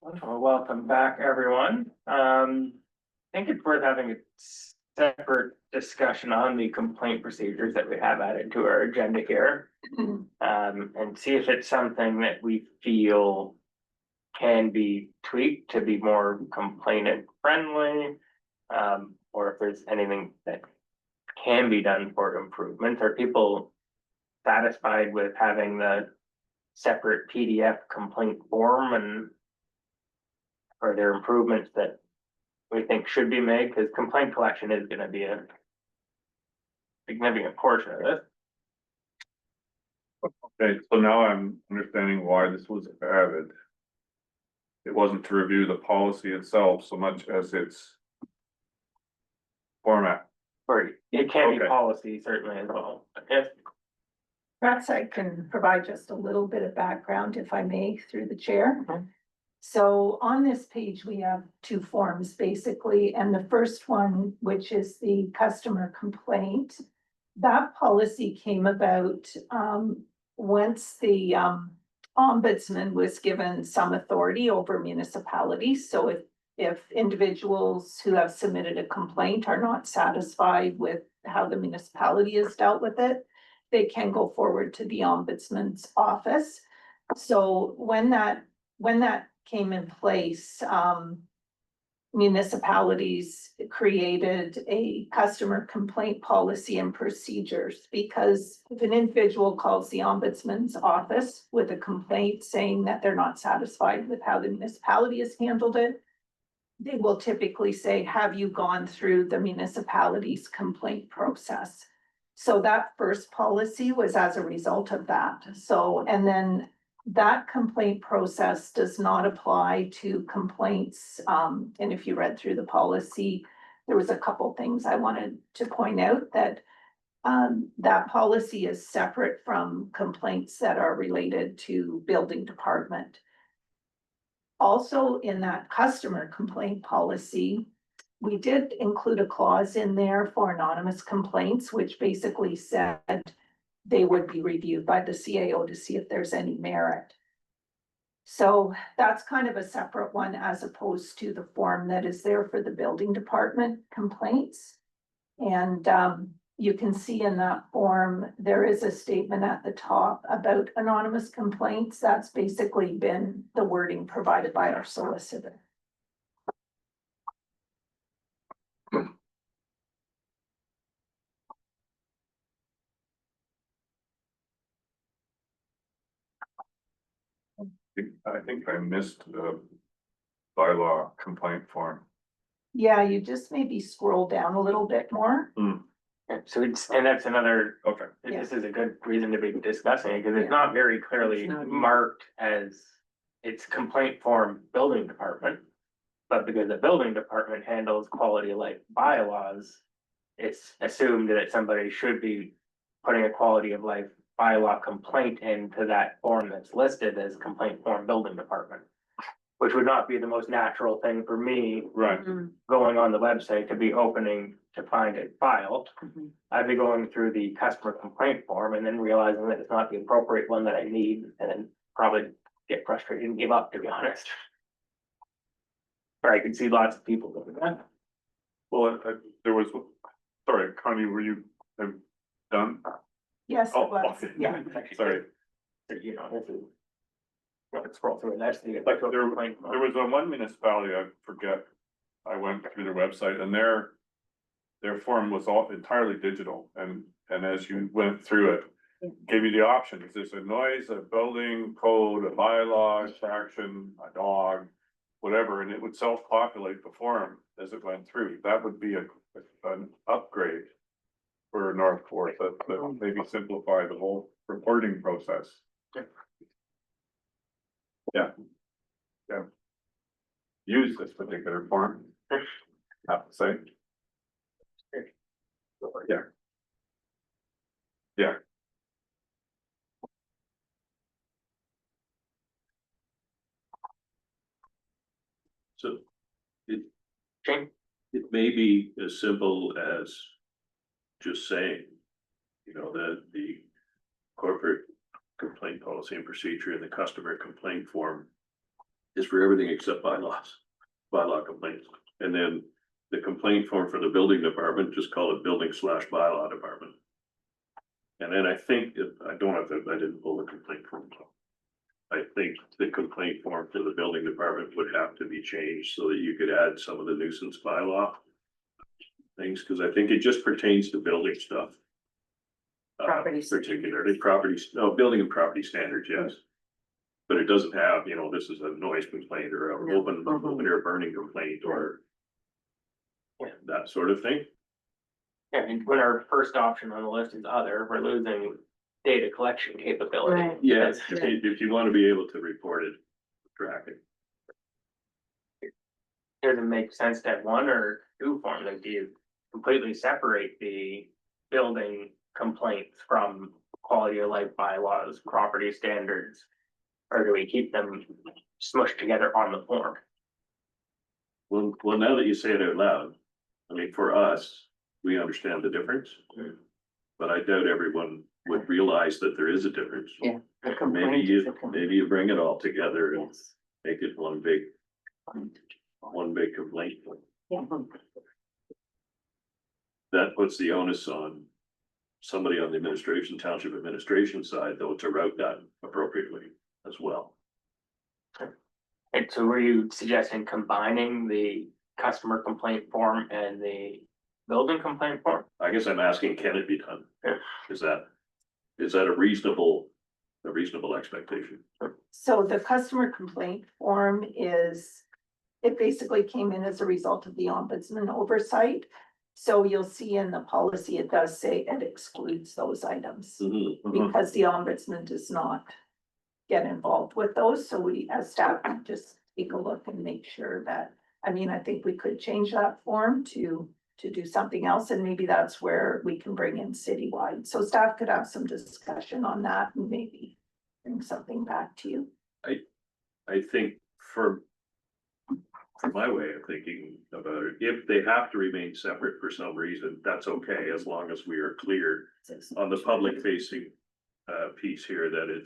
Well, welcome back, everyone. I think it's worth having a separate discussion on the complaint procedures that we have added to our agenda here. And see if it's something that we feel can be tweaked to be more complainant friendly. Or if there's anything that can be done for improvement. Are people satisfied with having the separate PDF complaint form, and are there improvements that we think should be made? Because complaint collection is going to be a significant portion of this. Okay, so now I'm understanding why this was added. It wasn't to review the policy itself so much as its format. Or it can be Okay. policy certainly as well. If Perhaps I can provide just a little bit of background, if I may, through the chair. Mhm. So on this page, we have two forms basically, and the first one, which is the customer complaint. That policy came about once the ombudsman was given some authority over municipalities. So if individuals who have submitted a complaint are not satisfied with how the municipality has dealt with it, they can go forward to the ombudsman's office. So when that came in place, municipalities created a customer complaint policy and procedures, because if an individual calls the ombudsman's office with a complaint saying that they're not satisfied with how the municipality has handled it, they will typically say, have you gone through the municipality's complaint process? So that first policy was as a result of that. So, and then that complaint process does not apply to complaints. And if you read through the policy, there was a couple things I wanted to point out that that policy is separate from complaints that are related to building department. Also, in that customer complaint policy, we did include a clause in there for anonymous complaints, which basically said they would be reviewed by the CAO to see if there's any merit. So that's kind of a separate one as opposed to the form that is there for the building department complaints. And you can see in that form, there is a statement at the top about anonymous complaints. That's basically been the wording provided by our solicitor. I think I missed the bylaw complaint form. Yeah, you just maybe scroll down a little bit more. so it's, and that's another, Okay, this is a good reason to be discussing it, because it's not very clearly marked as it's complaint form building department. But because the building department handles quality of life bylaws, it's assumed that somebody should be putting a quality of life bylaw complaint into that form that's listed as complaint form building department. Which would not be the most natural thing for me right. going on the website to be opening to find a file. I'd be going through the customer complaint form and then realizing that it's not the appropriate one that I need, and then probably get frustrated and give up, to be honest. Or I can see lots of people doing that. Well, there was, sorry, Connie, were you done? Yes, it Oh, was. okay. Yeah. Sorry. You know, this is. Let's scroll through it. That's the. Like there was one municipality, I forget, I went through their website and their form was all entirely digital, and as you went through it, gave you the option, is this a noise, a building code, a bylaw, action, a dog, whatever, and it would self-populate the form as it went through. That would be an upgrade for North Forth that maybe simplify the whole reporting process. Yeah. Use this particular form, I have to say. Yeah. So it Shane? may be as simple as just saying, that the corporate complaint policy and procedure and the customer complaint form is for everything except bylaw complaints. And then the complaint form for the building department, just call it building/bylaw department. And then I think, I didn't pull the complaint form. I think the complaint form for the building department would have to be changed so that you could add some of the nuisance bylaw things, because I think it just pertains to building stuff. Property Particularly properties, no, building and property standards, yes. But it doesn't have, this is a noise complaint or an No. open air burning complaint or that sort of thing. Yeah, and when our first option on the list is other, we're losing data collection capability. Right. Yes, Because if you want to be able to report it, track it. does it make sense to have one or two forms? Like, do you completely separate the building complaints from quality of life bylaws, property standards? Or do we keep them smushed together on the form? Well, now that you say it out loud, I mean, for us, we understand the difference. But I doubt everyone would realize that there is a difference. Yeah. The Maybe complaint is a complaint. you bring it all together and Yes. make it one big complaint. Yeah. That puts the onus on somebody on the township administration side, though, to route that appropriately as well. And so were you suggesting combining the customer complaint form and the building complaint form? I guess I'm asking, can it be done? Yeah. Is that a reasonable expectation? So the customer complaint form it basically came in as a result of the ombudsman oversight. So you'll see in the policy, it does say it excludes those items because the ombudsman does not get involved with those. So we, as staff, just take a look and make sure that, I think we could change that form to do something else, and maybe that's where we can bring in citywide. So staff could have some discussion on that and maybe bring something back to you. I think for my way of thinking about it, if they have to remain separate for some reason, that's okay, as long as we are clear on the public facing piece here that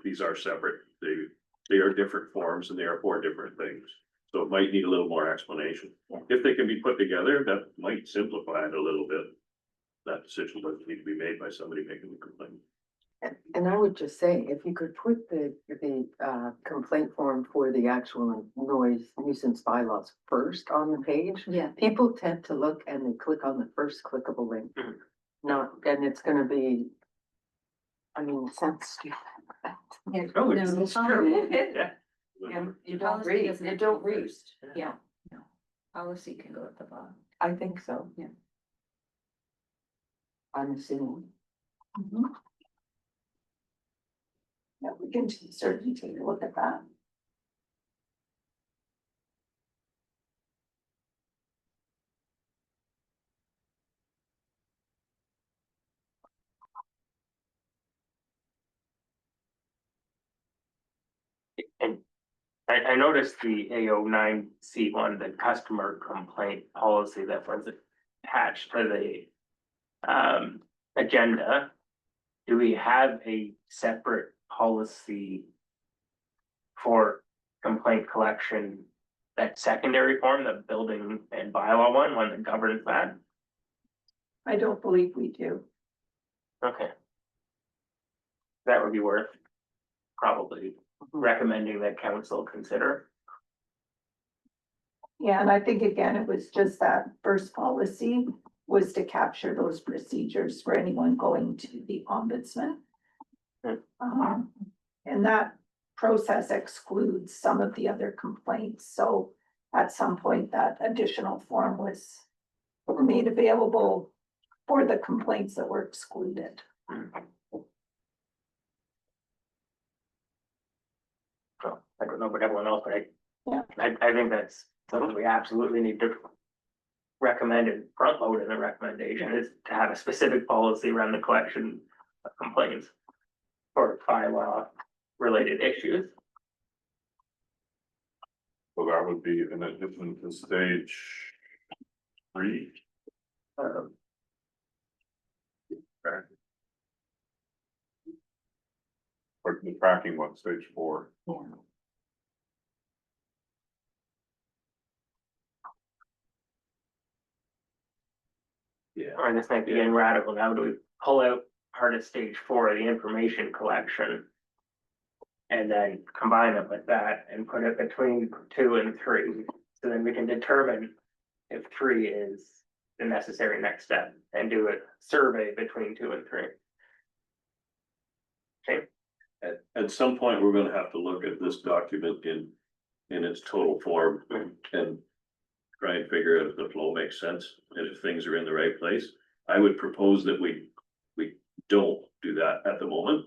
these are separate. They are different forms and they are for different things. So it might need a little more explanation. Yeah. If they can be put together, that might simplify it a little bit. That decision doesn't need to be made by somebody making the complaint. And I would just say, if you could put the complaint form for the actual noise nuisance bylaws first on the page. Yeah. People tend to look and they click on the first clickable link. Mhm. And it's gonna be, it sounds stupid. Yeah, Oh, no, it's it's true. fine. Yeah. Yeah, you don't Policy read, doesn't you have to don't go read. first. Yeah, Policy can go at the bottom. I think so. Yeah. I'm assuming. Yeah, we can certainly take a look at that. And I noticed the A09C1, the customer complaint policy that was attached to the agenda. Do we have a separate policy for complaint collection? That secondary form, the building and bylaw one that governs that? I don't believe we do. Okay. That would be worth probably recommending that council consider. Yeah, and I think again, it was just that first policy was to capture those procedures for anyone going to the ombudsman. And that process excludes some of the other complaints, so at some point that additional form was made available for the complaints that were excluded. So I don't know about everyone else, but Yeah. I think that's something we absolutely need to recommend and front load in the recommendation is to have a specific policy around the collection of complaints for bylaw related issues. So that would be in addition to stage 3. Or the tracking one, stage 4. Yeah. Yeah, or this might be getting radical now, do we pull out part of stage 4, the information collection? And then combine it with that and put it between 2 and 3, so then we can determine if 3 is the necessary next step and do a survey between 2 and 3. Okay, at some point, we're gonna have to look at this document in its total form and try and figure out if the flow makes sense and if things are in the right place. I would propose that we don't do that at the moment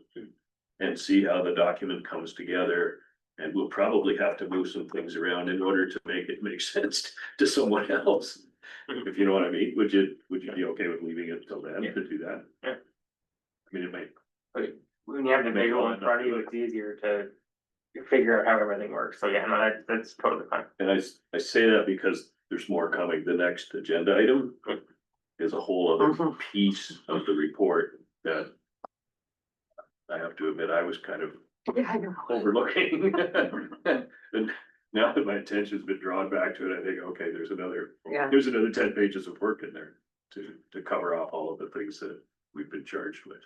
and see how the document comes together. And we'll probably have to move some things around in order to make it make sense to someone else. If you know what I mean, would you be okay with leaving it till then to do that? Yeah. I mean, it might, when you have the visual in front of you, it's easier to figure out how everything works, so yeah, no, that's totally fine. and I say that because there's more coming. The next agenda item is a whole other piece of the report that I have to admit, I was kind of Yeah, I know. overlooking. And now that my attention's been drawn back to it, I think, okay, there's another 10 pages of work in there to cover off all of the things that we've been charged with.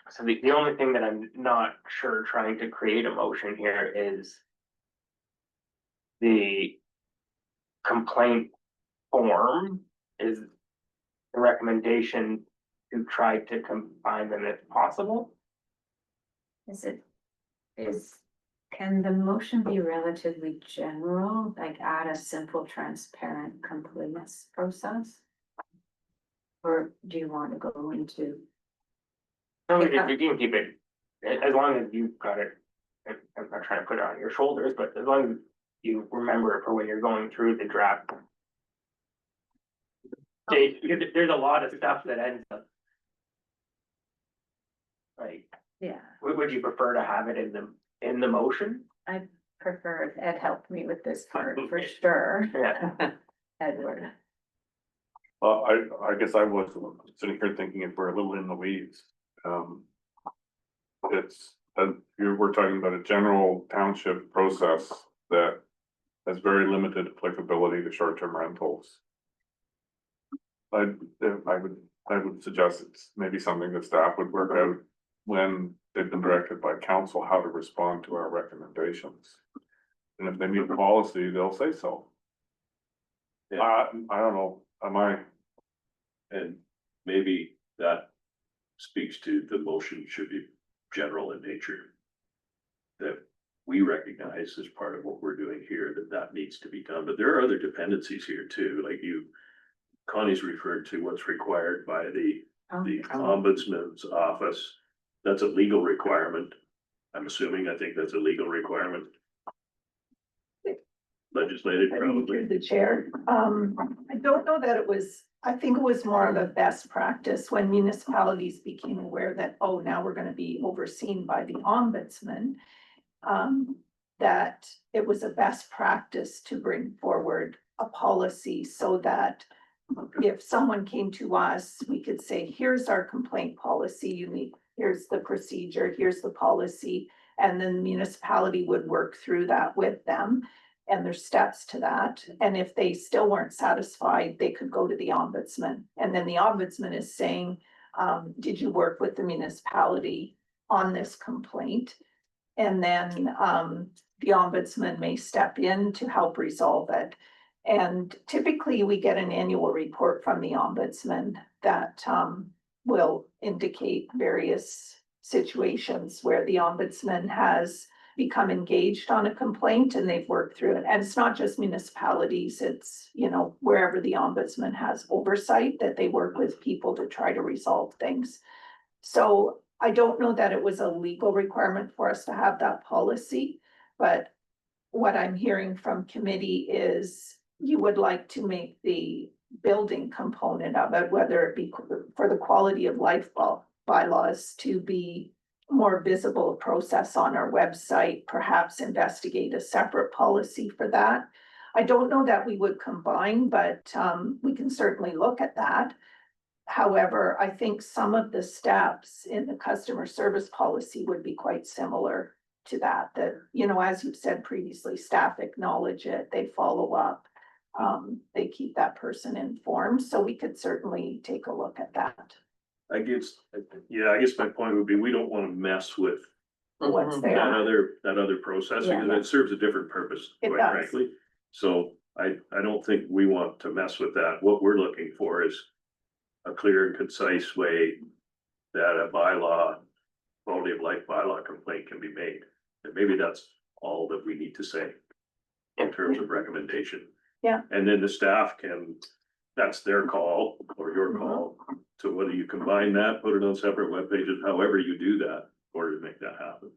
So the only thing that I'm not sure trying to create a motion here is the complaint form is the recommendation to try to combine them if possible. Can the motion be relatively general, like add a simple, transparent completeness process? Or do you want to go into? No, you can keep it, as long as you've got it, I'm not trying to put it on your shoulders, but as long as you remember it for when you're going through the draft. There's a lot of stuff that ends up. Like, Yeah, would you prefer to have it in the motion? I prefer if Ed helped me with this part for sure. Yeah. Edward. I guess I was sitting here thinking if we're a little in the weeds. We're talking about a general township process that has very limited applicability to short-term rentals. I would suggest it's maybe something that staff would work out when they've been directed by council how to respond to our recommendations. And if they meet policy, they'll say so. Yeah. I don't know, And maybe that speaks to the motion should be general in nature. That we recognize as part of what we're doing here, that needs to be done, but there are other dependencies here too, like Connie's referred to what's required by the ombudsman's office. That's a legal requirement. I'm assuming, I think that's a legal requirement. Legislated probably. Through the chair, I don't know that it was, I think it was more of a best practice when municipalities became aware that, oh, now we're gonna be overseen by the ombudsman. That it was a best practice to bring forward a policy so that if someone came to us, we could say, here's our complaint policy, here's the procedure, here's the policy. And then the municipality would work through that with them and there's steps to that. And if they still weren't satisfied, they could go to the ombudsman. And then the ombudsman is saying, did you work with the municipality on this complaint? And then the ombudsman may step in to help resolve it. And typically we get an annual report from the ombudsman that will indicate various situations where the ombudsman has become engaged on a complaint and they've worked through it. And it's not just municipalities, it's, wherever the ombudsman has oversight that they work with people to try to resolve things. So I don't know that it was a legal requirement for us to have that policy, but what I'm hearing from committee is you would like to make the building component of it, whether it be for the quality of life bylaws to be more visible process on our website, perhaps investigate a separate policy for that. I don't know that we would combine, but we can certainly look at that. However, I think some of the steps in the customer service policy would be quite similar to that, you know, as you've said previously, staff acknowledge it, they follow up. They keep that person informed, so we could certainly take a look at that, I guess, yeah, I guess my point would be, we don't wanna mess with what's Mhm. there. that other process, Yeah. because it serves a different purpose, It quite does. frankly. So I don't think we want to mess with that. What we're looking for is a clear and concise way that a bylaw, quality of life bylaw complaint can be made. And maybe that's all that we need to say in terms of recommendation. Yeah. And then the staff can, that's their call or your Mhm. call. So whether you combine that, put it on separate web pages, however you do that, in order to make that happen.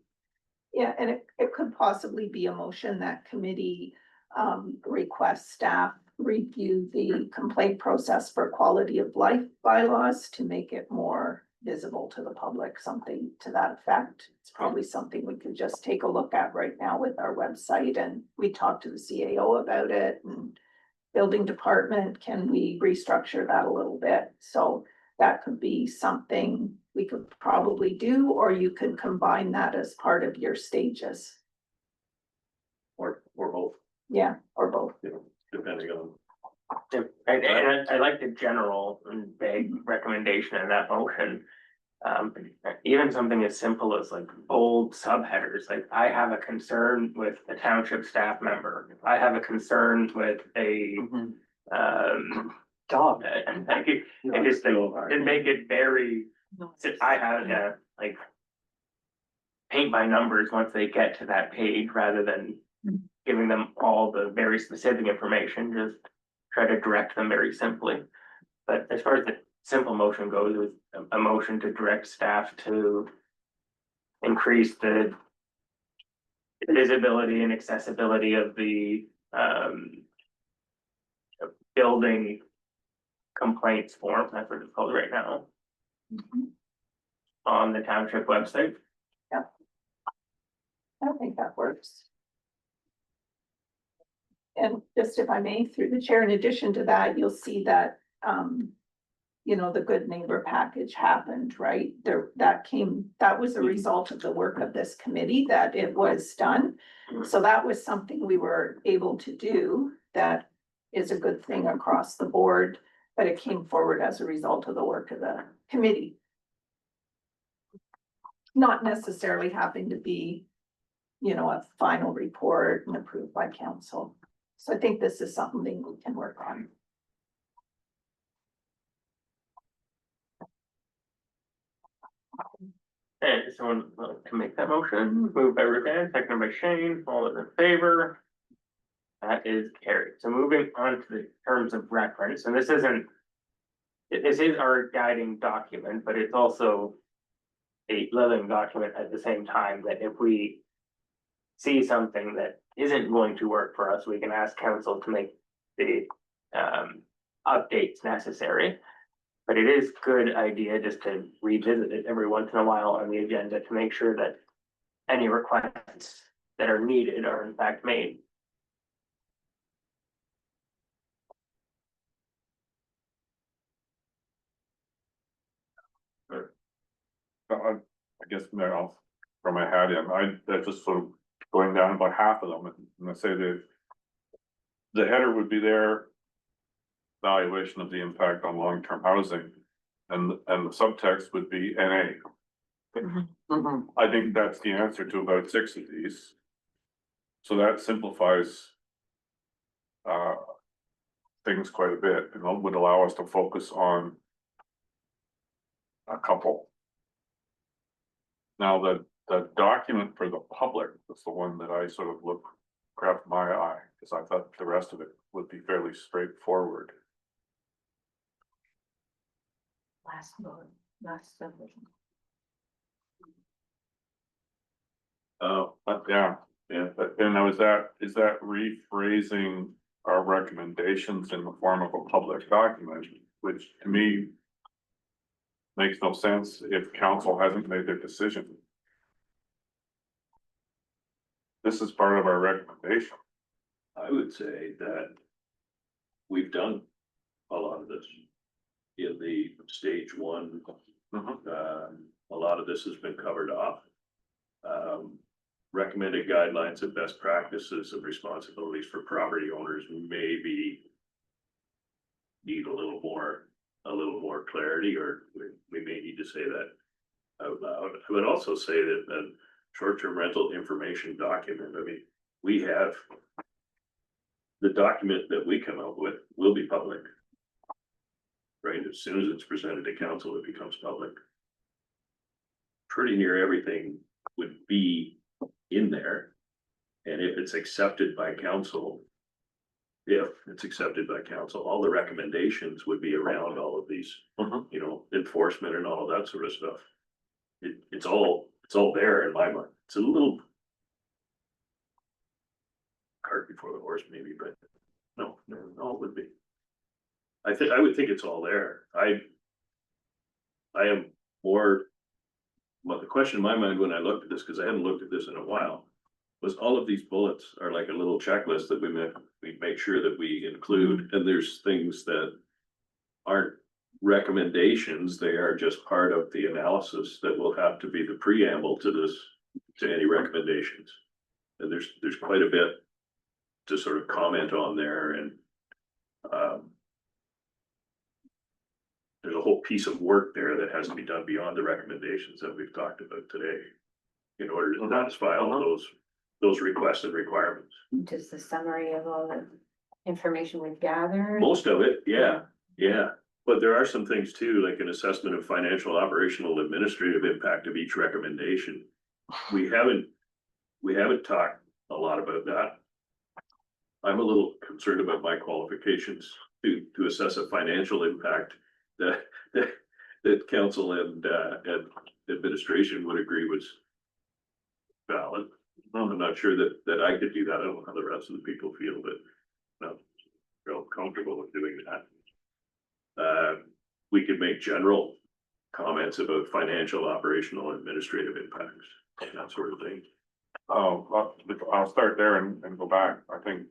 Yeah, and it could possibly be a motion that committee requests staff review the complaint process for quality of life bylaws to make it more visible to the public, something to that effect. It's probably something we could just take a look at right now with our website, and we talked to the CAO about it, and building department, can we restructure that a little bit? So that could be something we could probably do, or you could combine that as part of your stages. Or both, Yeah, or both. you know, depending on. And I like the general and vague recommendation in that motion. Even something as simple as like bold subheaders, like I have a concern with a township staff member. I have a concern with a, Dog. and like it just like, and make it very, I have, yeah, like paint by numbers once they get to that page rather than giving them all the very specific information, just try to direct them very simply. But as far as the simple motion goes, it was a motion to direct staff to increase the visibility and accessibility of the building complaints form, that's what it's called right now, on the township website. I think that works. And just if I may, through the chair, in addition to that, you'll see that, you know, the good neighbor package happened, right? That was a result of the work of this committee that it was done. So that was something we were able to do that is a good thing across the board, but it came forward as a result of the work of the committee. Not necessarily having to be, you know, a final report and approved by council. So I think this is something we can work on. And someone to make that motion, moved by Roseanne, seconded by Shane, all those in favor. That is carried. So moving on to the terms of reference, and this isn't. This is our guiding document, but it's also a living document at the same time, that if we see something that isn't going to work for us, we can ask council to make the updates necessary. But it is good idea just to revisit it every once in a while on the agenda to make sure that any requests that are needed are in fact made. I guess maybe I'll throw my hat in, that just sort of going down about half of them, and I say the header would be there. Evaluation of the impact on long-term housing, and the subtext would be NA. Mhm. I think that's the answer to about 6 of these. So that simplifies things quite a bit, and would allow us to focus on a couple. Now, the document for the public was the one that I sort of grabbed my eye, because I thought the rest of it would be fairly straightforward. Last subdivision. Yeah, but then now is that rephrasing our recommendations in the form of a public document, which to me makes no sense if council hasn't made their decision. This is part of our recommendation. I would say that we've done a lot of this in the stage one. A lot of this has been covered off. recommended guidelines and best practices of responsibilities for property owners maybe need a little more clarity, or we may need to say that out loud. I would also say that a short-term rental information document, I mean, we have the document that we come up with will be public. Right, as soon as it's presented to council, it becomes public. Pretty near everything would be in there. And if it's accepted by council, all the recommendations would be around all of these, you know, enforcement and all of that sort of stuff. It's all there in my mind. It's a little cart before the horse maybe, but no, it would be. I would think it's all there. I am more, well, the question in my mind when I looked at this, because I hadn't looked at this in a while, was all of these bullets are like a little checklist that we make sure that we include, and there's things that aren't recommendations, they are just part of the analysis that will have to be the preamble to this, to any recommendations. And there's quite a bit to sort of comment on there, and there's a whole piece of work there that has to be done beyond the recommendations that we've talked about today in order to satisfy all those requests and requirements. Just the summary of all the information we've gathered. Most of it, yeah. But there are some things too, like an assessment of financial, operational, administrative impact of each recommendation. We haven't talked a lot about that. I'm a little concerned about my qualifications to assess a financial impact that council and administration would agree was valid. I'm not sure that I could do that. I don't know how the rest of the people feel, but no, real comfortable with doing that. We could make general comments about financial, operational, administrative impacts, that sort of thing. Oh, I'll start there and go back. I think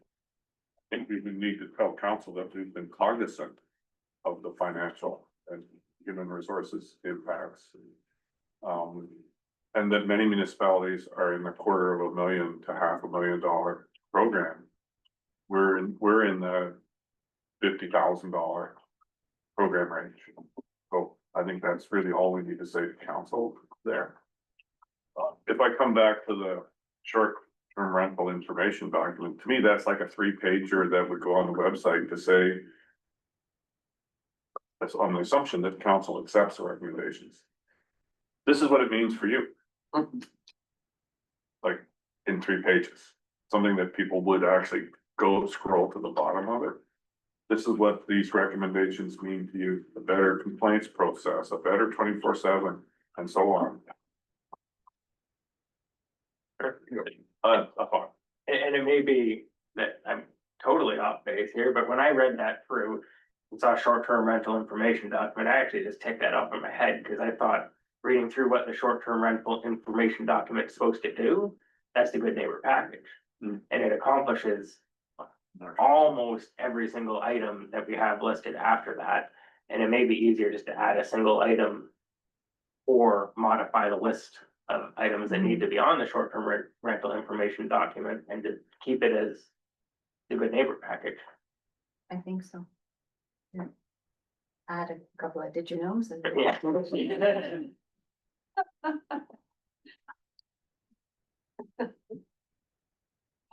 we would need to tell council that we've been cognizant of the financial and human resources impacts. And that many municipalities are in the $250,000 to $500,000 program. We're in the $50,000 program range. So I think that's really all we need to say to council there. If I come back to the short-term rental information document, to me, that's like a 3-pager that would go on the website to say, that's on the assumption that council accepts the recommendations. This is what it means for you. Like in 3 pages, something that people would actually go scroll to the bottom of it. This is what these recommendations mean to you, a better complaints process, a better 24/7, and so on. And it may be that I'm totally off base here, but when I read that through and saw short-term rental information document, I actually just ticked that off in my head, because I thought, reading through what the short-term rental information document is supposed to do, that's the good neighbor package. And it accomplishes almost every single item that we have listed after that. And it may be easier just to add a single item or modify the list of items that need to be on the short-term rental information document, and to keep it as the good neighbor package. I think so. Yeah. Add a couple of did you knows and. Yeah.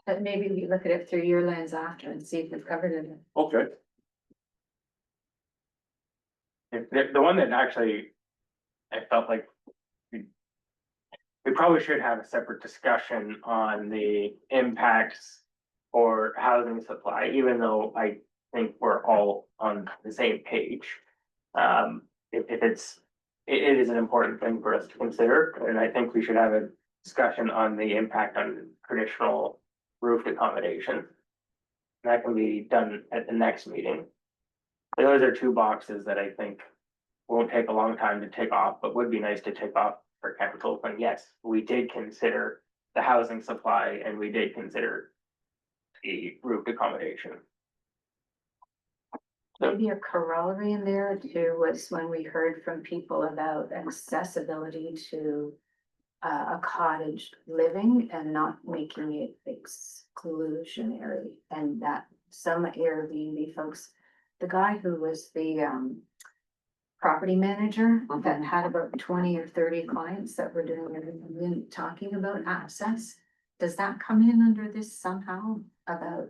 But maybe we look at it through your lens after and see if we've covered it. Okay. The one that actually, I felt like we probably should have a separate discussion on the impacts for housing supply, even though I think we're all on the same page. It is an important thing for us to consider, and I think we should have a discussion on the impact on traditional roofed accommodation. That can be done at the next meeting. Those are 2 boxes that I think won't take a long time to tick off, but would be nice to tick off for council. And yes, we did consider the housing supply, and we did consider the roofed accommodation. Maybe a corollary in there too was when we heard from people about accessibility to a cottage living and not making it exclusionary. And that some Airbnb folks, the guy who was the, property manager that had about 20 or 30 clients that were doing everything, talking about access. Does that come in under this somehow about,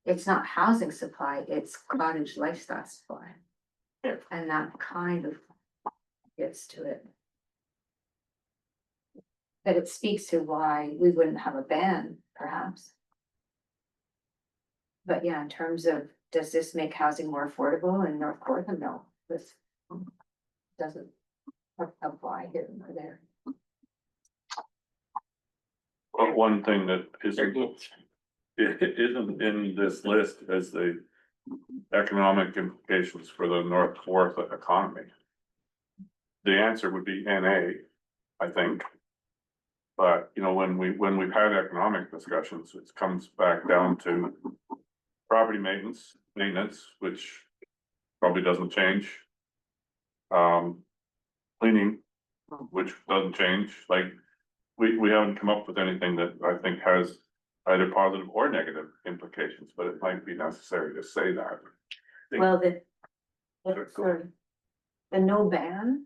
it's not housing supply, it's cottage lifestyle supply? Yeah. And that kind of gets to it. But it speaks to why we wouldn't have a ban, perhaps. But yeah, in terms of, does this make housing more affordable in North Portland? No, this doesn't apply here or there. But one thing that isn't in this list is the economic implications for the North Fourth economy. The answer would be NA, I think. But, you know, when we've had economic discussions, it comes back down to property maintenance, which probably doesn't change. Cleaning, which doesn't change, like, we haven't come up with anything that I think has either positive or negative implications, but it might be necessary to say that. Well, Sorry, go sorry. The no ban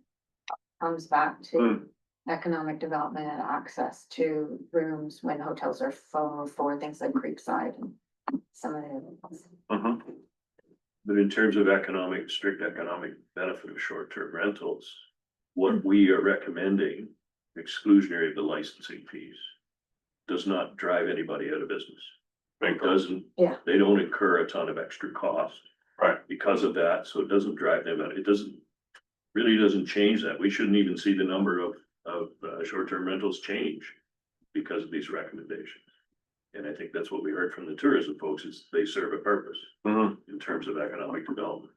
comes back to Hmm. economic development and access to rooms when hotels are full for things like Creekside and some of the other ones. Mhm. But in terms of strict economic benefit of short-term rentals, what we are recommending, exclusionary of the licensing fees, does not drive anybody out of business. It doesn't. Yeah. They don't incur a ton of extra cost. Right. Because of that, so it doesn't drive them out. It really doesn't change that. We shouldn't even see the number of short-term rentals change because of these recommendations. And I think that's what we heard from the tourism folks, is they serve a purpose Mhm. in terms of economic development.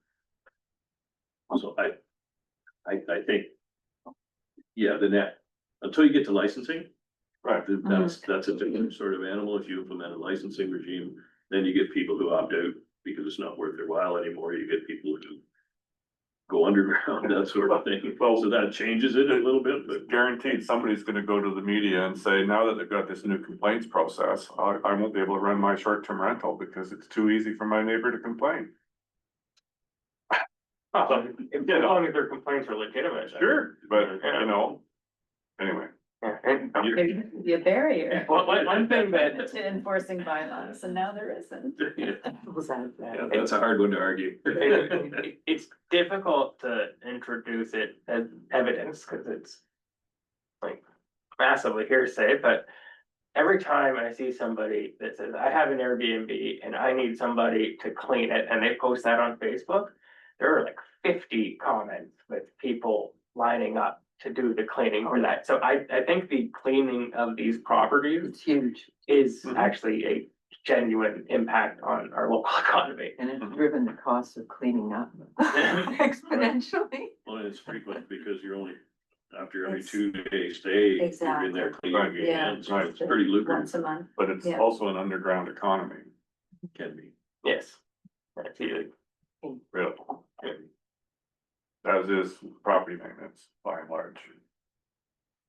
So I think, yeah, the net, until you get to licensing, Right, that's a different sort of animal. If you implement a licensing regime, then you get people who opt out because it's not worth their while anymore. You get people who go underground, that sort of thing. Well, So that changes it a little bit, but guaranteed somebody's gonna go to the media and say, now that they've got this new complaints process, I won't be able to run my short-term rental because it's too easy for my neighbor to complain. As long as their complaints are legitimate. Sure, but, you know, anyway. Yeah, and Maybe be a barrier. Well, one thing that, To enforcing bylaws, and now there isn't. yeah, that's a hard one to argue. it's difficult to introduce it as evidence, cause it's like massively hearsay, but every time I see somebody that says, I have an Airbnb and I need somebody to clean it, and they post that on Facebook, there are like 50 comments with people lining up to do the cleaning for that. So I think the cleaning of these properties It's huge, is Mhm. actually a genuine impact on our local economy. and it's driven the cost of cleaning up exponentially. Well, it's frequent because you're only, after every It's- 2-day stay, you're in Exactly. there cleaning Right. again, so Right. it's pretty Once lucrative, a month. But it's Yeah. also an underground economy, can be. Yes. That's it. really. As is property maintenance by and large.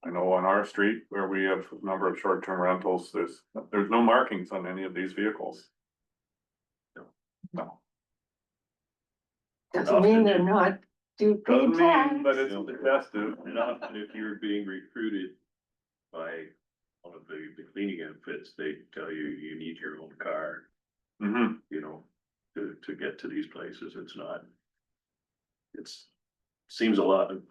I know on our street where we have a number of short-term rentals, there's no markings on any of these vehicles. No. Doesn't mean they're not due paying Doesn't tax. mean, but it's suggestive. And often if you're being recruited by one of the cleaning outfits, they tell you, you need your own car, Mhm. you know, to get to these places. Seems a lot of,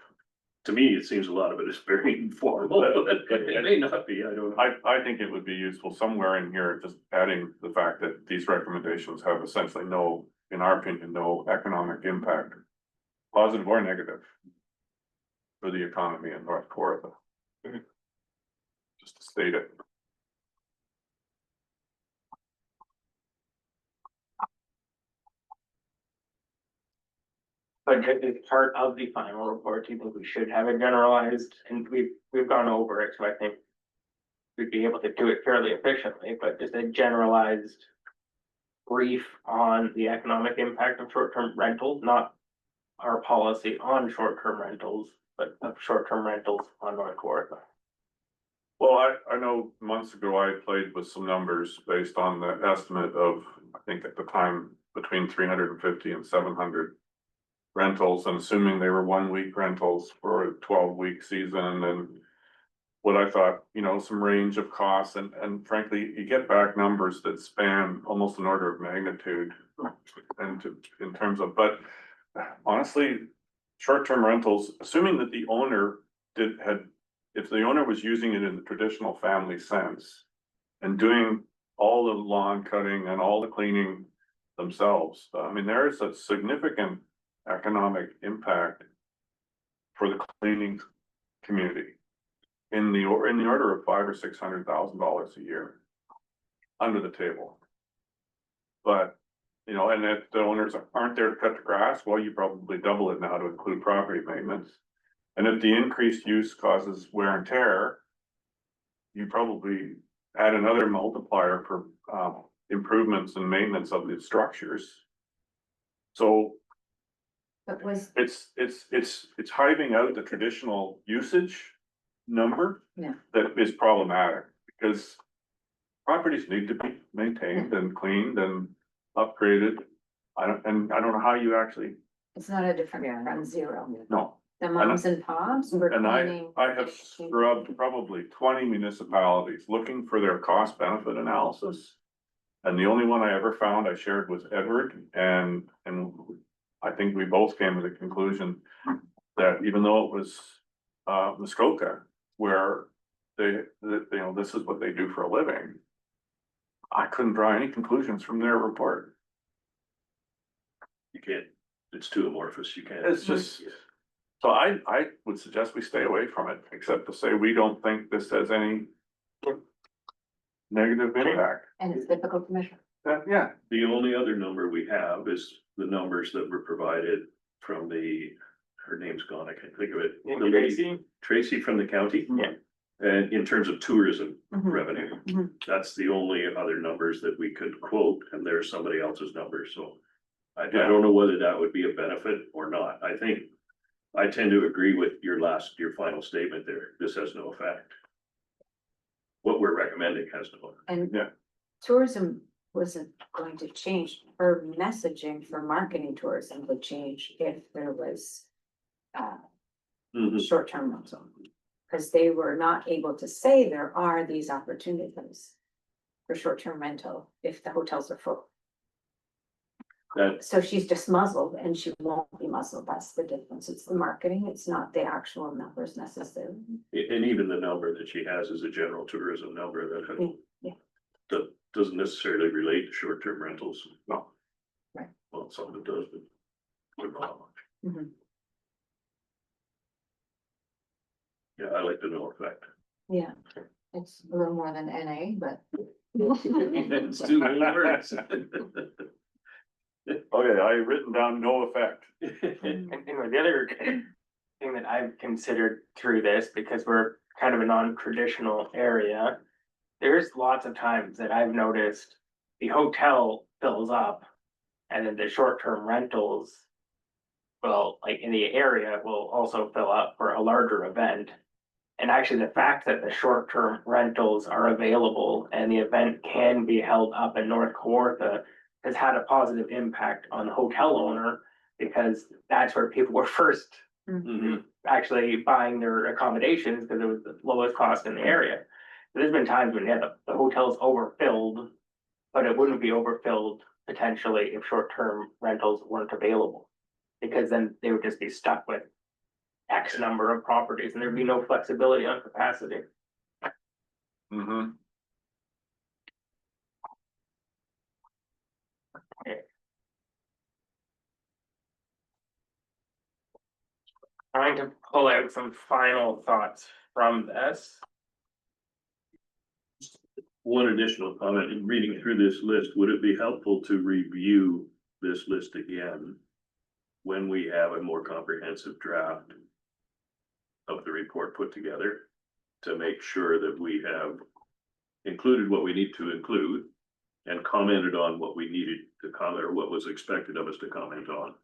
to me, it seems a lot of it is very informal. It may not be, I don't know. I think it would be useful somewhere in here, just adding the fact that these recommendations have essentially no, in our opinion, no economic impact, positive or negative, for the economy in North Kawartha. Just to state it. But as part of the final report, do you think we should have it generalized? And we've gone over it, so I think we'd be able to do it fairly efficiently, but just a generalized brief on the economic impact of short-term rentals, not our policy on short-term rentals, but of short-term rentals on North Kawartha. Well, I know months ago I played with some numbers based on the estimate of, I think at the time, between 350 and 700 rentals, and assuming they were 1 week rentals for a 12-week season, and what I thought, some range of costs, and frankly, you get back numbers that span almost an order of magnitude. And in terms of, but honestly, short-term rentals, assuming that the owner if the owner was using it in the traditional family sense and doing all the lawn cutting and all the cleaning themselves, I mean, there is a significant economic impact for the cleaning community in the order of $500,000 or $600,000 a year under the table. But, and if the owners aren't there to cut the grass, well, you probably double it now to include property maintenance. And if the increased use causes wear and tear, you probably add another multiplier for improvements and maintenance of the structures. So But was, it's hiving out the traditional usage number. Yeah. That is problematic, because properties need to be maintained and cleaned and upgraded. I don't know how you actually, it's not a different from zero. no. The moms and pops were And cleaning. I have scrubbed probably 20 municipalities looking for their cost benefit analysis. And the only one I ever found, I shared with Edward, and I think we both came to the conclusion that even though it was Muskoka, where this is what they do for a living, I couldn't draw any conclusions from their report. You can't, it's too amorphous, you can't. It's just, so I would suggest we stay away from it, except to say we don't think this has any negative impact. And it's difficult to measure. Yeah, The only other number we have is the numbers that were provided from her name's gone, I can't think of it. The lady- Tracy from the county. Yeah. And in terms of tourism Mhm. revenue, Mhm. that's the only other numbers that we could quote, and there's somebody else's numbers, so. I don't know whether that would be a benefit or not. I think, I tend to agree with your final statement there. This has no effect. What we're recommending has no effect. And Yeah. tourism wasn't going to change. Her messaging for marketing tourism would change if there was Mhm. short-term rental. Because they were not able to say there are these opportunities for short-term rental if the hotels are full. That, So she's just muzzled, and she won't be muzzled. That's the difference. It's the marketing. It's not the actual numbers necessarily. and even the number that she has is a general tourism number that Yeah. that doesn't necessarily relate to short-term rentals. No. Right. Well, some of it does, but not much. Mhm. Yeah, I like the no effect. Yeah, it's a little more than NA, but. It's two little words. Okay, I've written down no effect. And anyway, the other thing that I've considered through this, because we're kind of a non-traditional area, there's lots of times that I've noticed the hotel fills up and then the short-term rentals will, like in the area, will also fill up for a larger event. And actually, the fact that the short-term rentals are available and the event can be held up in North Kawartha has had a positive impact on the hotel owner, because that's where people were first Mhm. actually buying their accommodations, because it was the lowest cost in the area. There's been times when, yeah, the hotel's overfilled, but it wouldn't be overfilled potentially if short-term rentals weren't available. Because then they would just be stuck with X number of properties and there'd be no flexibility on capacity. Mm-hmm. Trying to pull out some final thoughts from this. One additional comment, in reading through this list, would it be helpful to review this list again when we have a more comprehensive draft of the report put together, to make sure that we have included what we need to include and commented on what we needed to comment, or what was expected of us to comment on?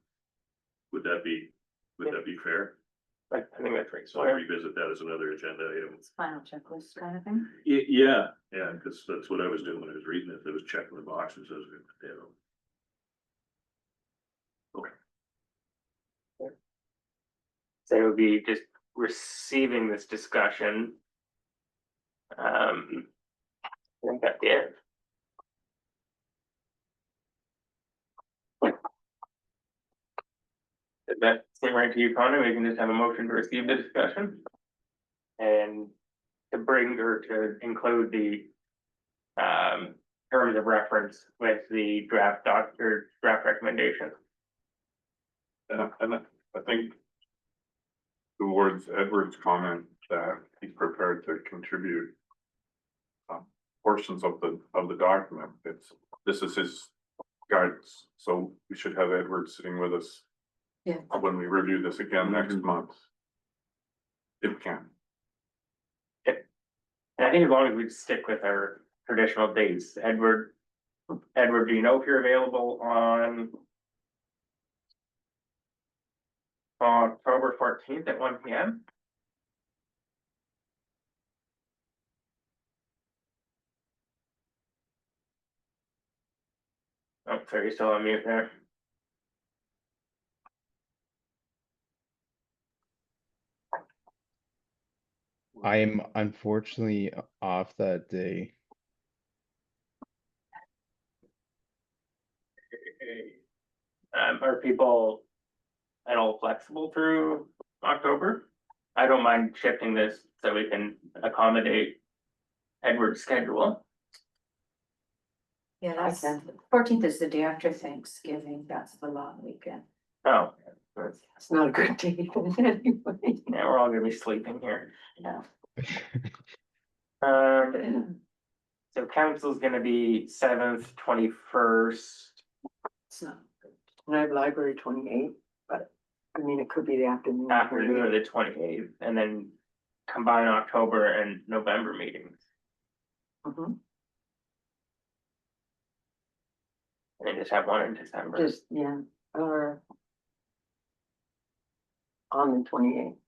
Would that be fair? I think that's right. So I'll revisit that as another agenda item. It's final checklist kind of thing. Yeah, because that's what I was doing when I was reading it. I was checking the boxes as we, So it would be just receiving this discussion. I think that's it. Did that seem right to you, Connor? We can just have a motion to receive the discussion. And to bring or to include the terms of reference with the draft or draft recommendation. And I think towards Edward's comment that he's prepared to contribute portions of the document, this is his guidance, so we should have Edward sitting with us Yeah. when we review this again next month. If we can. And I think as long as we stick with our traditional dates, Edward, do you know if you're available on October 14th at 1 p.m.? Oh, sorry, you're still on mute there. I'm unfortunately off that day. Are people at all flexible through October? I don't mind shifting this so we can accommodate Edward's schedule. Yeah, that's, can. 14th is the day after Thanksgiving, that's the long weekend. Oh, It's not a good day anyway. yeah, we're all gonna be sleeping here. Yeah. So council's gonna be 7th, 21st. It's not good. And I have library 28th, but I mean, it could be the afternoon. Afternoon of the 28th, and then combine October and November meetings, Mhm. and then just have one in December. Just, yeah, or on the 28th.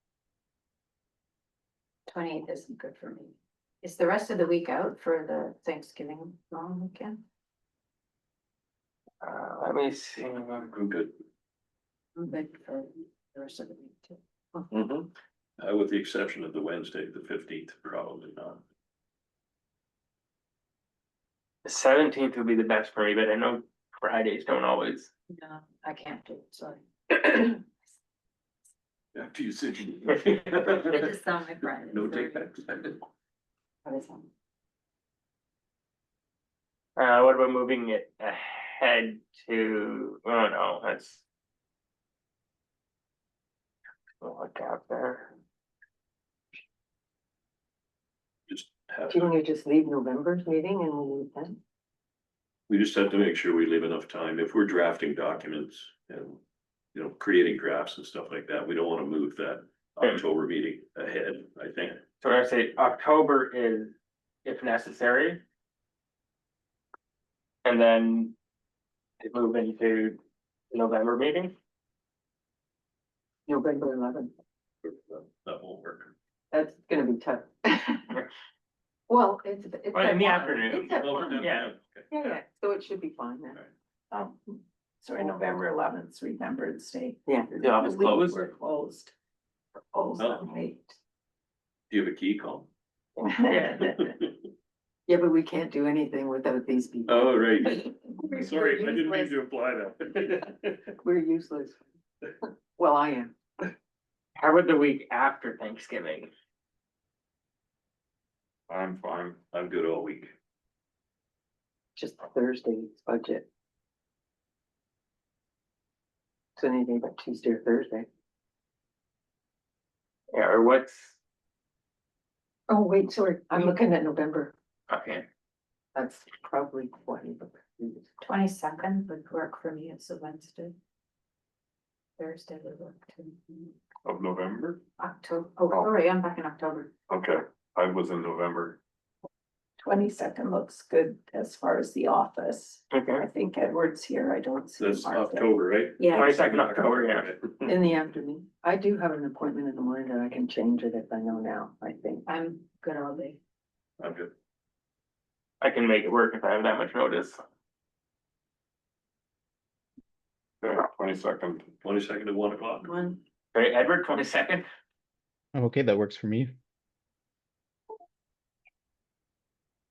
28th isn't good for me. Is the rest of the week out for the Thanksgiving long weekend? Let me see. I'm good. I'm good for the rest of the week too. With the exception of the Wednesday, the 15th, probably not. The 17th would be the best for me, but I know Fridays don't always. No, I can't do it, sorry. After you said. I just saw my friend. No take back. What about moving it ahead to, oh no, that's. Look out there. Just have, Do you want to just leave November's meeting and we'll leave then? we just have to make sure we leave enough time. If we're drafting documents and, you know, creating drafts and stuff like that, we don't want to move that October meeting ahead, I think. So I say October is if necessary. And then to move into November meeting. November 11th. That won't work. That's gonna be tough. Well, it's. Well, in the at afternoon. It's at one. Yeah. Yeah, so it should be fine then. Sorry, November 11th, Remembrance Day. Yeah. The office closed. We're closed. Closed Oh. on late. Do you have a key, Colin? Yeah, but we can't do anything without these people. Oh, right. We're Sorry, I didn't mean useless. to apply that. We're useless. Well, I am. How about the week after Thanksgiving? I'm fine. I'm good all week. Just Thursday's budget. It's anything but Tuesday or Thursday. Yeah, or what's, Oh, wait, sorry, I'm looking at November. okay, That's probably what. 22nd would work for me, it's a Wednesday. Thursday would work too. Of November? October, oh, sorry, I'm back in October. Okay, I was in November. 22nd looks good as far as the office. Okay, I think Edward's here. I don't see. That's Martha. October, right? Yeah, 22nd October, yeah. In the afternoon. I do have an appointment in the morning that I can change it if I know now, I think. I'm good all day. I'm good. I can make it work if I have that much notice. 22nd. 22nd at 1 o'clock. One, Okay, Edward, 22nd. Okay, that works for me.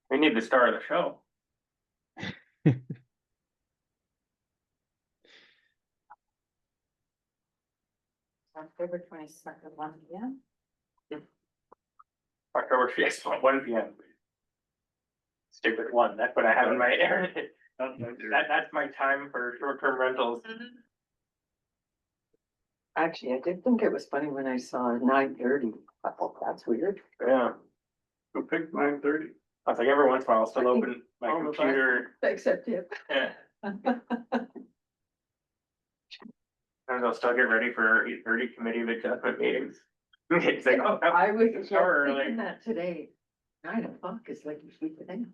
We need the star of the show. October 22nd, 1 p.m. October 6th, 1 p.m. Stick with one, that's what I have in my area. That's my time for short-term rentals. Actually, I did think it was funny when I saw 9:30. Oh, that's weird. Yeah, Who picked 9:30? I was like, every once in a while I'll still I think open my all of us. computer. Except you. Yeah. Sometimes I'll still get ready for 8:30 committee of adjustment meetings. It's like, oh, no, I was it's hour early. thinking that today. 9 o'clock is like you sleep it in.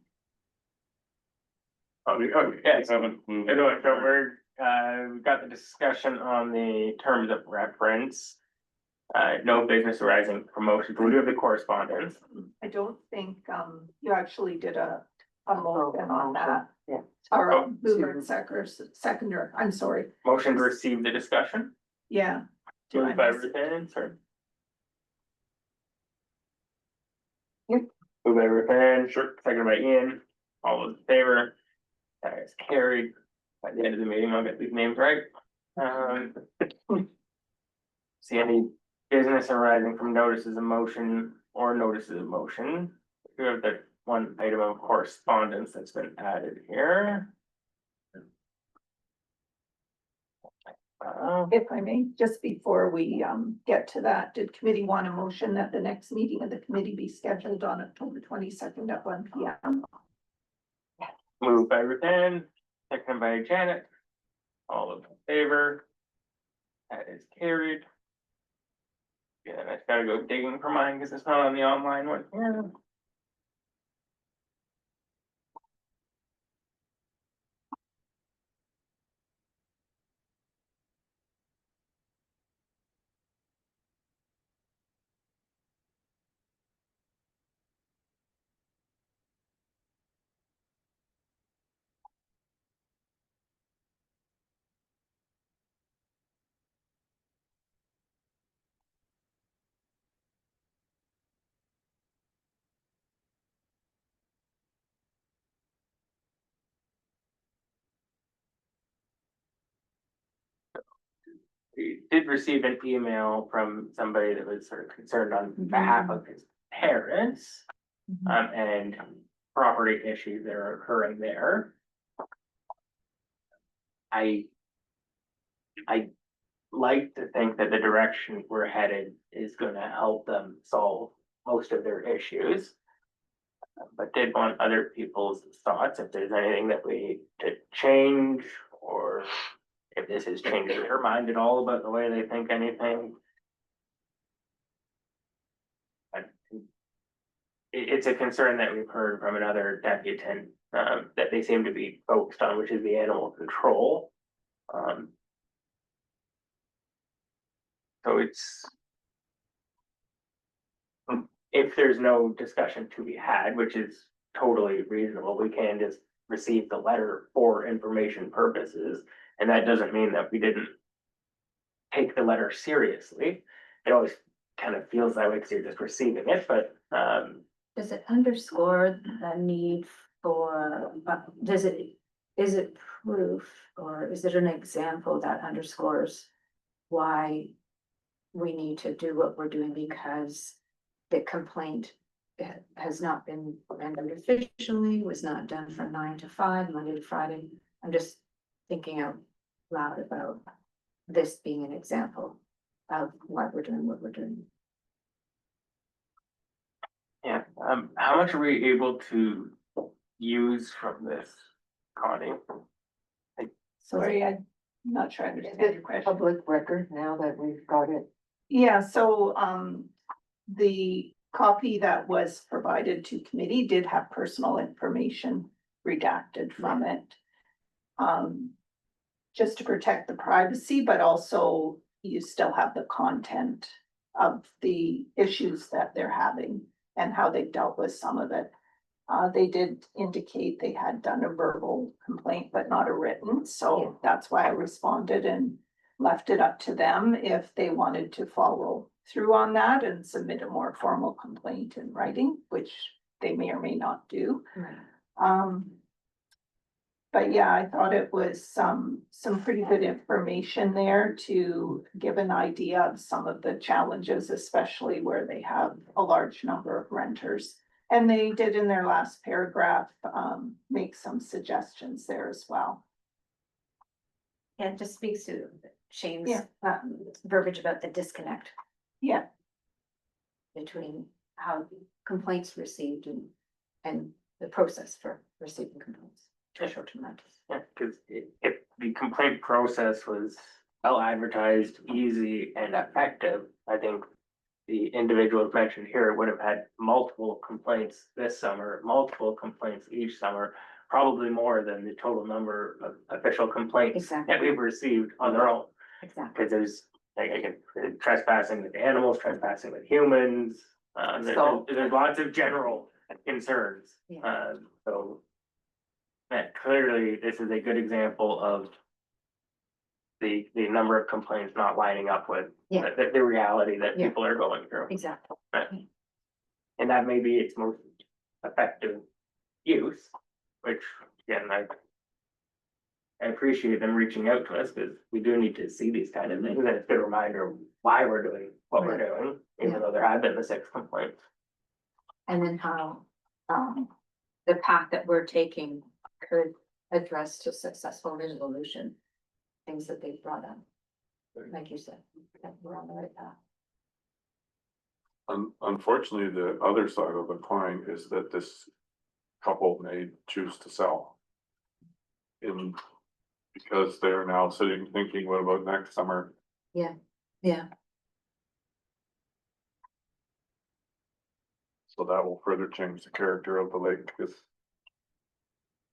Oh, yeah, so, Haven't moved. anyway, so we've got the discussion on the terms of reference. No business arising from motion, we do have the correspondence. I don't think, you actually did a motion on that. Yeah. Or Oh. mover and seconder, I'm sorry, Motion to receive the discussion. yeah. Did I Moved by miss- Ruth Ann, sorry. Yep. Moved by Ruth Ann, sure, seconded by Ian, all those in favor. That is carried. By the end of the meeting, I'll get these names right. See any business arising from notices of motion or notices of motion. We have the one item of correspondence that's been added here. If I may, just before we get to that, did committee want a motion that the next meeting of the committee be scheduled on October 22nd at 1 p.m.? Moved by Ruth Ann, seconded by Janet. All those in favor? That is carried. Yeah, I just gotta go digging for mine because it's not on the online one here. We did receive an email from somebody that was sort of concerned on behalf of his parents. And property issues that are occurring there. I like to think that the direction we're headed is gonna help them solve most of their issues. But did want other people's thoughts, if there's anything that we need to change, or if this has changed their mind at all about the way they think anything. It's a concern that we've heard from another deputant, that they seem to be focused on, which is the animal control. So it's. If there's no discussion to be had, which is totally reasonable, we can just receive the letter for information purposes. And that doesn't mean that we didn't take the letter seriously. It always kind of feels that way because you're just receiving it, but, does it underscore the need for, is it proof or is it an example that underscores why we need to do what we're doing because the complaint has not been rendered officially, was not done from 9 to 5, Monday to Friday? I'm just thinking out loud about this being an example of why we're doing what we're doing. yeah, how much are we able to use from this, Connie? Sorry, I'm not sure I Is understand your it question. public record now that we've got it? Yeah, so, the copy that was provided to committee did have personal information redacted from it. Just to protect the privacy, but also you still have the content of the issues that they're having and how they've dealt with some of it. They did indicate they had done a verbal complaint, but not a written, so that's why I responded and left it up to them if they wanted to follow through on that and submit a more formal complaint in writing, which they may or may not do. Right. But yeah, I thought it was some pretty good information there to give an idea of some of the challenges, especially where they have a large number of renters. And they did in their last paragraph, make some suggestions there as well. Yeah, it just speaks to Shane's Yeah. verbiage about the disconnect Yeah, between how complaints received and the process for receiving complaints to short-term rentals. Yeah, cause if the complaint process was well advertised, easy and effective, I think the individuals mentioned here would have had multiple complaints this summer, multiple complaints each summer, probably more than the total number of official complaints Exactly. that we've received on their own. Exactly. Cause there's like, again, trespassing with animals, trespassing with humans, there's lots of general concerns. Yeah. So that clearly, this is a good example of the number of complaints not lining up with Yeah. the reality that Yeah. people are going through. Exactly. And that may be its most effective use, which, again, I appreciate them reaching out to us, because we do need to see these kind of things, and it's a good reminder of why we're doing what we're doing, even Yeah. though there have been the 6 complaints. And then how, the path that we're taking could address to successful resolution, things that they've brought up. Like you said, that we're on the right path. Unfortunately, the other side of the coin is that this couple may choose to sell. Because they're now sitting thinking, what about next summer? Yeah. So that will further change the character of the lake, because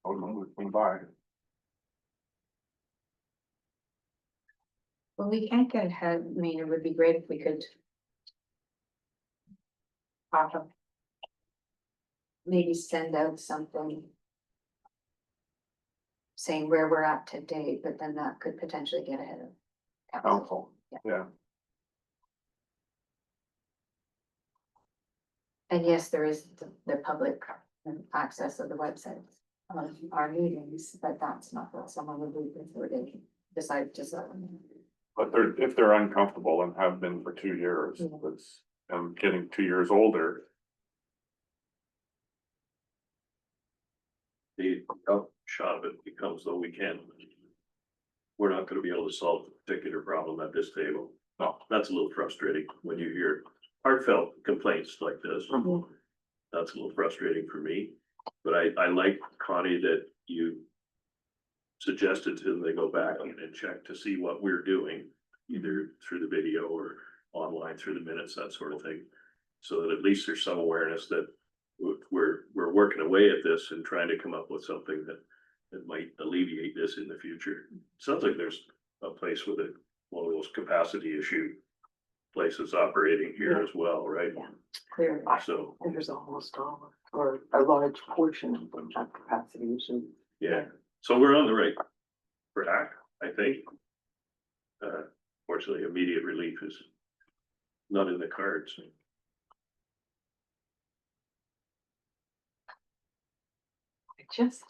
I don't know who's been by. Well, we can't get ahead. I mean, it would be great if we could maybe send out something saying where we're at today, but then that could potentially get ahead of council. Council, Yeah. yeah. And yes, there is the public access of the website of our meetings, but that's not what someone would do before they decide to sell. But if they're uncomfortable and have been for 2 years, Yeah. it's, and getting 2 years older, The upshot of it becomes though we're not gonna be able to solve the particular problem at this table. no, That's a little frustrating when you hear heartfelt complaints like this. That's a little frustrating for me, but I like, Connie, that you suggested to them they go back and check to see what we're doing, either through the video or online through the minutes, that sort of thing. So that at least there's some awareness that we're working away at this and trying to come up with something that might alleviate this in the future. Sounds like there's a place with one of those capacity issue places operating here as well, right? Yeah. Clearly. So, There's almost all, or a large portion of them have capacity issues. yeah, so we're on the right track, I think. Fortunately, immediate relief is not in the cards. I just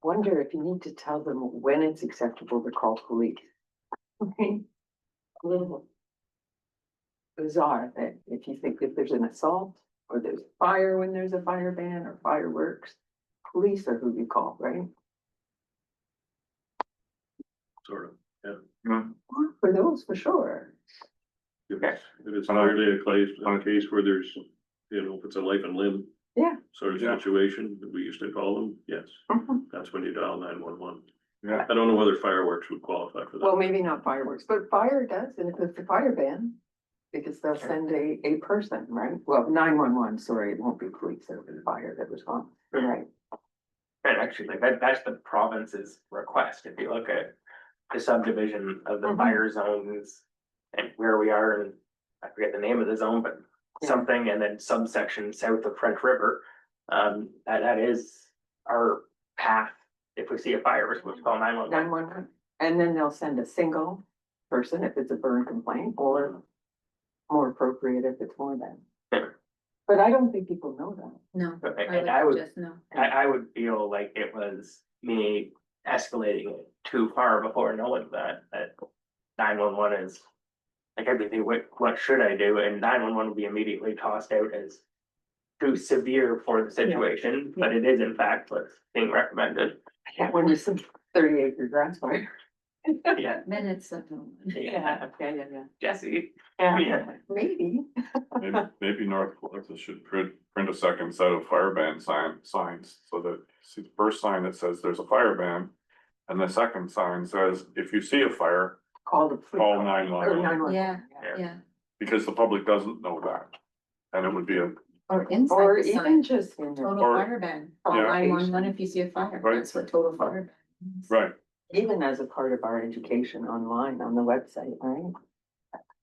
wonder if you need to tell them when it's acceptable to call police. Okay. A little bizarre that if you think that there's an assault or there's fire when there's a fire ban or fireworks, police are who you call, right? Sort of, yeah. For those, for sure. If it's clearly a case where there's, if it's a life and limb. Yeah. Sort of Yeah. situation that we used to call them, yes, Mhm. that's when you dial 911. yeah, I don't know whether fireworks would qualify for that. Well, maybe not fireworks, but fire does, and if it's a fire ban, because they'll send a person, right? Well, 911. Sorry, it won't be police, it'll be fire that was on, right? And actually, like, that's the province's request, if you look at the subdivision of the Mhm. fire zones. And where we are, and I forget the name of the zone, but Yeah. something, and then subsection south of French River. That is our path, if we see a fire, we're supposed to call 911. 911, and then they'll send a single person if it's a burn complaint, or more appropriate if it's more than. Yeah. But I don't think people know that. No, And I would, just no. I would feel like it was me escalating it too far before knowing that 911 is. Like everything, what should I do? And 911 would be immediately tossed out as too severe for the situation, but it is in fact what's being recommended. Yeah, when you some 30-acre grass fire. Yeah, Minutes of no. yeah, Yeah. Jesse, Yeah, Yeah. maybe. Maybe North Carolina should print a second set of fire ban signs, so that, see the first sign that says there's a fire ban. And the second sign says, if you see a fire, Call the. call Or 911, 911. Yeah, Yeah. yeah, because the public doesn't know that. And it would be a, or Or inside the even sign, just in the, total or- fire ban, call Yeah. 911 if you see a fire, Right. that's what total fire ban means. right, even as a part of our education online on the website, right?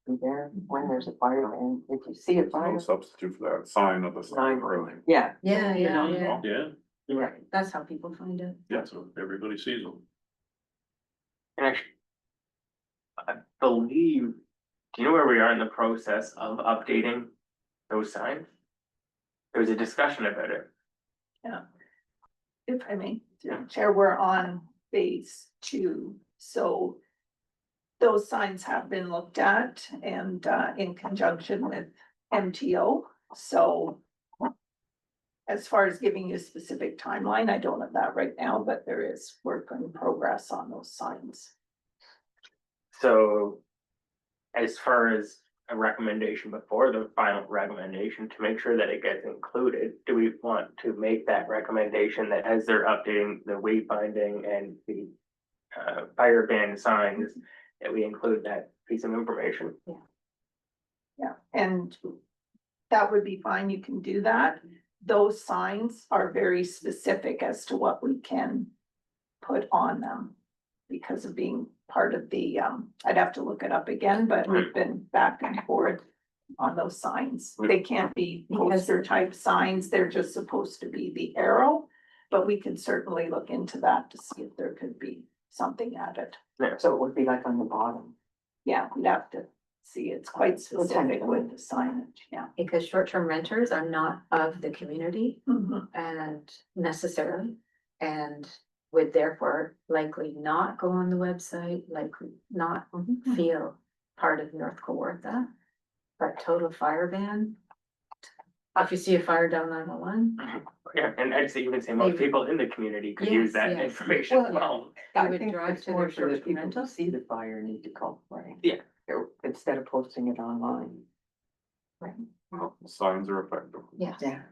And there, when there's a fire, and if you see a there's fire. no substitute for that sign of the sign, really. Yeah. Yeah, You know, yeah, yeah, Yeah, Right. that's how people find it. Yeah. so everybody sees them. and actually. I believe, do you know where we are in the process of updating those signs? There was a discussion about it. If I may, Yeah. Chair, we're on phase 2, so. Those signs have been looked at and in conjunction with MTO, so. As far as giving you a specific timeline, I don't have that right now, but there is work in progress on those signs. So. As far as a recommendation before the final recommendation, to make sure that it gets included, do we want to make that recommendation that as they're updating the wayfinding and the. Fire ban signs, that we include that piece of information? Yeah, and that would be fine, you can do that. Those signs are very specific as to what we can put on them. Because of being part of the, I'd have to look it up again, but we've been back and forth on those signs. They can't be poster type signs, they're just supposed to be the arrow. But we can certainly look into that to see if there could be something added. So it would be like on the bottom. Yeah, we'd have to see, it's quite specific with the signage, yeah. Because short-term renters are not of the community Mhm. and necessarily, and would therefore likely not go on the website, likely not feel part of North Kawartha. But total fire ban. If you see a fire down 911, Yeah, and I'd say, even say most Maybe. people in the community could use Yes, that yes. information as Well, well. they I would think drive it's to more their for the short-term people who rental. see the fire need to call, right? Yeah. Instead of posting it online. Signs are effective. Yes. Yeah.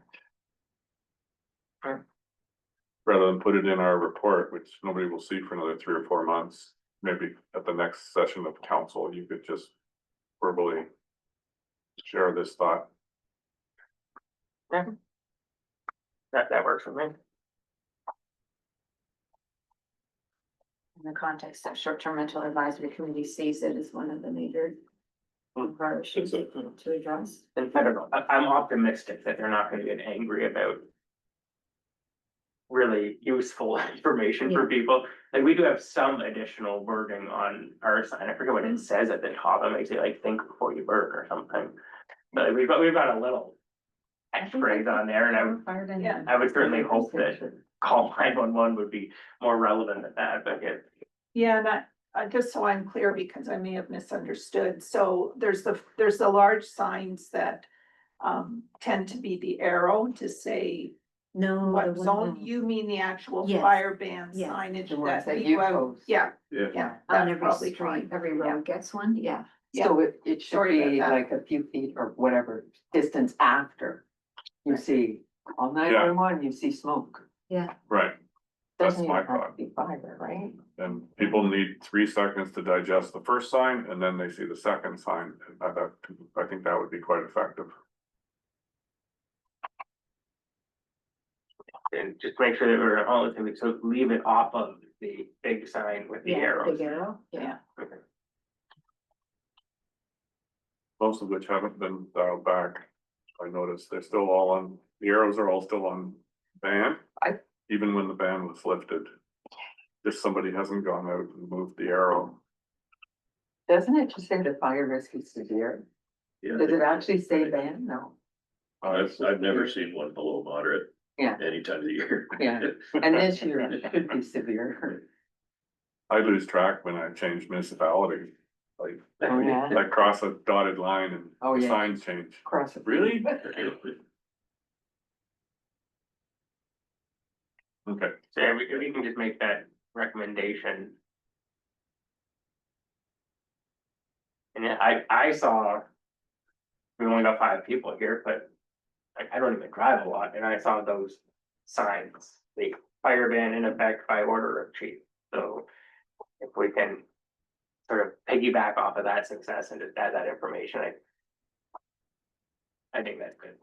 Rather than put it in our report, which nobody will see for another 3 or 4 months, maybe at the next session of council, you could just verbally share this thought. That works for me. In the context of short-term rental advisory committee sees it as one of the major. Of our issues to address. And I don't know, I'm optimistic that they're not gonna get angry about. Really useful information for people, like we do have some additional wording on our sign, I forget what it says at the top, it makes it like think before you burn or something. But we've got a little catchphrase on there, and Fire ban. Yeah. I would certainly hope that call 911 would be more relevant than that, but yeah. Yeah, and just so I'm clear, because I may have misunderstood, so there's the large signs that. Tend to be the arrow to say No. the what one- zone, you mean the actual Yes. fire ban Yes. signage The ones that that people you have, post. yeah, Yeah. yeah, On that's every probably street, fine. every Yeah. road gets one, yeah. So it should Sorry about be that. like a few feet or whatever distance after you see on 911, you see smoke. Right. That's Doesn't my even have thought. to be fiber, right? And people need 3 seconds to digest the first sign and then they see the second sign. I think that would be quite effective. And just make sure that we're all, so leave it off of the big sign with the arrows. Big arrow, yeah. Okay. Most of which haven't been dialed back. I noticed they're still all on, the arrows are all still on ban. Even when the ban was lifted. Just somebody hasn't gone out and moved the arrow. Doesn't it just say the fire risk is severe? Yeah, Does it actually say ban? No. I've never seen one below moderate Yeah, any time of the year. yeah. And this year it should be severe. I lose track when I change municipality. Like, Oh, yeah. I cross a dotted line and Oh, the yeah. signs change. Cross it. Really? Okay, So yeah, we can just make that recommendation. And yeah, I saw. We only got 5 people here, but I don't even drive a lot, and I saw those signs, the fire ban in effect by order of chief. So if we can sort of piggyback off of that success and just add that information, I think that's good.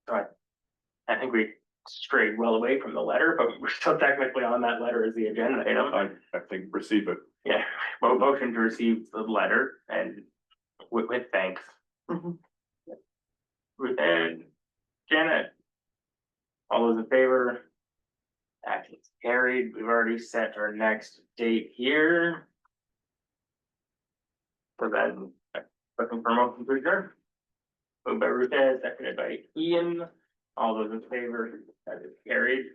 Right. I think we strayed well away from the letter, but we're still technically on that letter as the agenda item. I think receive it. Yeah, well, motion to receive the letter and with thanks. Mhm. Ruth and Janet. All those in favor? Actions carried. We've already set our next date here. So then, looking for a motion to adjourn. Moved by Ruth Ann, seconded by Ian. All those in favor, that is carried.